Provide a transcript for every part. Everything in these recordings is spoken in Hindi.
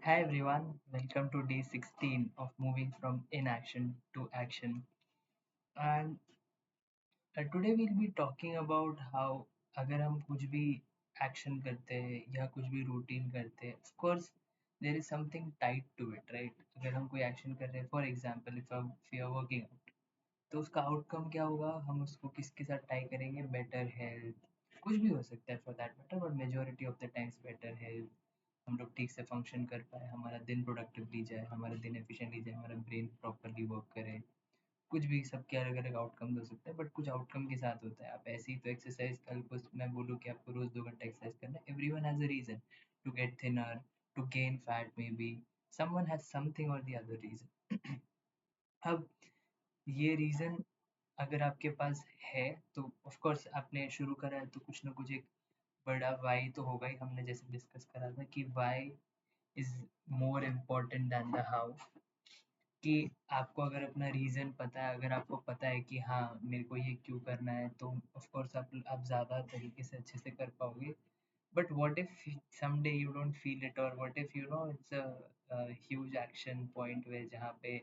Hi everyone, welcome to day 16 of moving from inaction to action. And today we'll be talking about how अगर हम कुछ भी एक्शन करते हैं या कुछ भी रूटीन करते हैं, of course there is something tied to it, right? अगर हम कोई एक्शन कर रहे हैं, for example if we are working out, तो उसका आउटकम क्या होगा? हम उसको किसके साथ टाई करेंगे? बेटर हेल्थ, कुछ भी हो सकता है for that matter, but majority of the times better health, हम लोग ठीक से फंक्शन कर पाए, हमारा दिन प्रोडक्टिवली जाए, हमारा दिन एफिशिएंटली जाए, हमारा ब्रेन प्रॉपरली वर्क करे। कुछ भी सबके अलग अलग आउटकम हो सकता है, बट कुछ आउटकम के साथ होता है। आप ऐसे ही तो एक्सरसाइज, कल को मैं बोलूँ कि आपको रोज 2 घंटा एक्सरसाइज करना है, every one has a reason to get thinner, to gain fat, may be someone has something और द अदर रीजन। अब ये रीजन अगर आपके पास है, तो ऑफ कोर्स आपने शुरू करा है, तो कुछ ना कुछ एक बड़ा वाई तो होगा ही। हमने जैसे डिस्कस करा था कि why is more important than the how. कि आपको अगर अपना रीज़न पता है, अगर आपको पता है कि हाँ मेरे को ये क्यों करना है, तो ऑफ कोर्स आप ज़्यादा तरीके से अच्छे से कर पाओगे। But what if someday you don't feel it, और what if it's a huge action point where जहाँ पे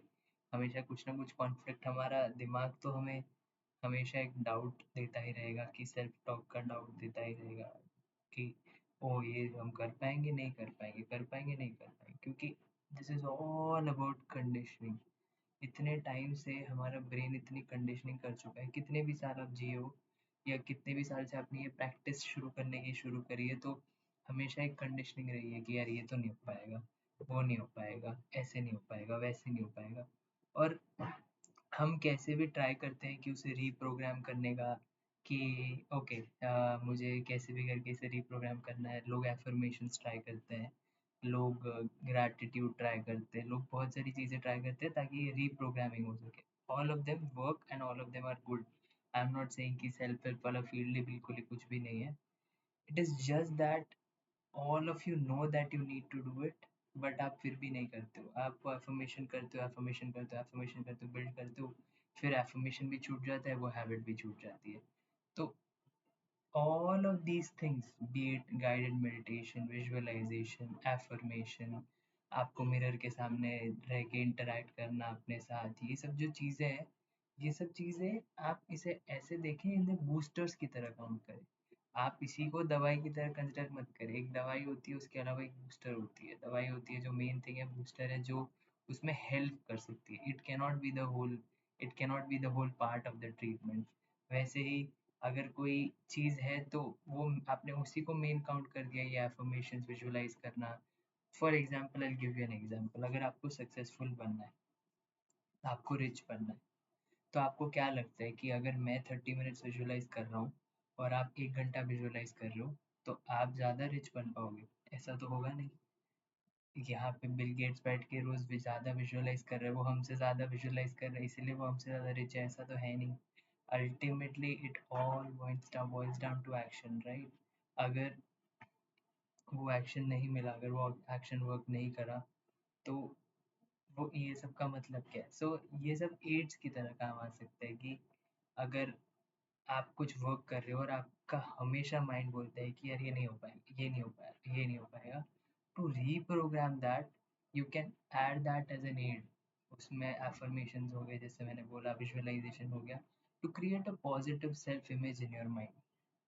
हमेशा कुछ ना कुछ कॉन्फ्लिक्ट, हमारा दिमाग तो हमें हमेशा एक डाउट देता ही रहेगा, कि सेल्फ टॉक का डाउट देता ही रहेगा कि ओ ये हम कर पाएंगे नहीं कर पाएंगे, कर पाएंगे नहीं कर पाएंगे, क्योंकि this is all about conditioning. इतने टाइम से हमारा ब्रेन इतनी कंडीशनिंग कर चुका है, कितने भी साल आप जिए हो या कितने भी साल से आपने ये प्रैक्टिस शुरू करने की शुरू करी है, तो हमेशा एक कंडीशनिंग रही है कि यार ये तो नहीं हो पाएगा, वो नहीं हो पाएगा, ऐसे नहीं हो पाएगा, वैसे नहीं हो पाएगा। और हम कैसे भी ट्राई करते हैं कि उसे रीप्रोग्राम करने का, कि ओके मुझे कैसे भी करके इसे रीप्रोग्राम करना है। लोग एफर्मेशंस ट्राई करते हैं, लोग ग्रैटिट्यूड ट्राई करते हैं, लोग बहुत सारी चीज़ें ट्राई करते हैं ताकि ये रीप्रोग्रामिंग हो सके। All of them work and all of them are good. I am not saying कि सेल्फ हेल्प वाला फील्ड ही बिल्कुल ही कुछ भी नहीं है। It is just that all of you know that you need to do it, but आप फिर भी नहीं करते हो। आप एफर्मेशन करते हो, एफर्मेशन करते हो, एफर्मेशन करते हो, बिल्ड करते हो, फिर एफर्मेशन भी छूट जाता है, वो हैबिट भी छूट जाती है। तो all of these things, be it guided meditation, visualization, affirmation, आपको मिरर के सामने रह के इंटरैक्ट करना अपने साथ, ये सब जो चीज़ें हैं, ये सब चीज़ें आप इसे ऐसे देखें, इन्हें बूस्टर्स की तरह काउंट करें। आप इसी को दवाई की तरह कंसिडर मत करें। एक दवाई होती है, उसके अलावा एक बूस्टर होती है। दवाई होती है जो मेन थिंग है, बूस्टर है जो उसमें हेल्प कर सकती है। It cannot be the whole part of the treatment. वैसे ही अगर कोई चीज़ है, तो वो आपने उसी को मेन काउंट कर दिया, ये एफर्मेशंस, विजुअलाइज करना। For example, I give you an example. अगर आपको सक्सेसफुल बनना है, आपको रिच बनना है, तो आपको क्या लगता है कि अगर मैं 30 मिनट्स विजुअलाइज कर रहा हूँ और आप 1 घंटा विजुअलाइज कर रहे हो, तो आप ज़्यादा रिच बन पाओगे? ऐसा तो होगा नहीं। यहाँ पे बिल गेट्स बैठ के रोज भी ज़्यादा विजुअलाइज कर रहे हैं, वो हमसे ज़्यादा विजुअलाइज कर रहे हैं, इसीलिए वो हमसे ज़्यादा रिच है? ऐसा तो है नहीं। Ultimately it all boils down to action, right? अगर वो एक्शन नहीं मिला, अगर वो एक्शन वर्क नहीं करा, तो वो ये सब का मतलब क्या है? ये सब एड्स की तरह काम आ सकता है, कि अगर आप कुछ वर्क कर रहे हो और आपका हमेशा माइंड बोलता है कि यार ये नहीं हो पाएगा, ये नहीं हो पाएगा, ये नहीं हो पाएगा, to reprogram that, you can add that as an aid. उसमें एफर्मेशंस हो गए, जैसे मैंने बोला, विजुअलाइजेशन हो गया, to create a positive self image in your mind,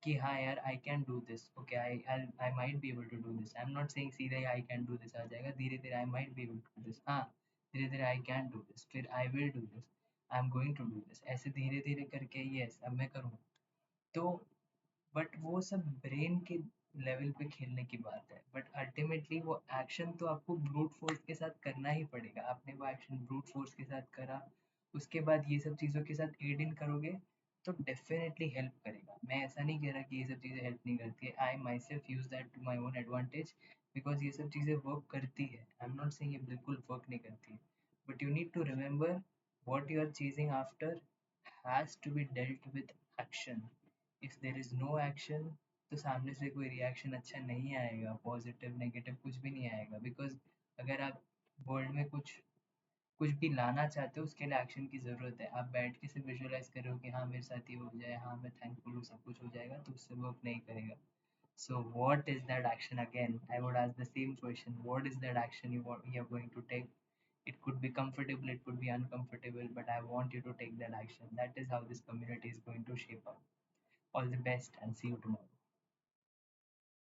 कि हाँ यार I can do this, okay, I might be able to do this. I am not saying सीधे आई कैन डू दिस आ जाएगा, धीरे धीरे I might be able to do this, हाँ, धीरे धीरे आई कैन डू दिस, फिर I will do this, I am going to do this, ऐसे धीरे धीरे करके यस अब मैं करूँगा। तो बट वो सब ब्रेन के लेवल पे खेलने की बात है, बट अल्टीमेटली वो एक्शन तो आपको ब्रूट फोर्स के साथ करना ही पड़ेगा। आपने वो एक्शन ब्रूट फोर्स के साथ करा, उसके बाद ये सब चीज़ों के साथ एड इन करोगे, तो डेफिनेटली हेल्प करेगा। मैं ऐसा नहीं कह रहा कि ये सब चीज़ें हेल्प नहीं करती है। I myself use that to my own advantage, because ये सब चीज़ें वर्क करती है। आई एम नॉट सेइंग ये बिल्कुल वर्क नहीं करती है, but you need to remember what you are chasing after has to be dealt with action. If there is no action, तो सामने से कोई रिएक्शन अच्छा नहीं आएगा, पॉजिटिव नेगेटिव कुछ भी नहीं आएगा। बिकॉज अगर आप वर्ल्ड में कुछ कुछ भी लाना चाहते हो, उसके लिए एक्शन की ज़रूरत है। आप बैठ के सिर्फ विजुअलाइज कर रहे हो कि हाँ मेरे साथ ये हो जाए, हाँ मैं थैंकफुल हूँ, सब कुछ हो जाएगा, तो उससे वर्क नहीं करेगा। So what is that action again? I would ask the same question. What is that action you are going to take? It could be comfortable, it could be uncomfortable, but I want you to take that action. That is how this community is going to shape up. All the best and see you tomorrow.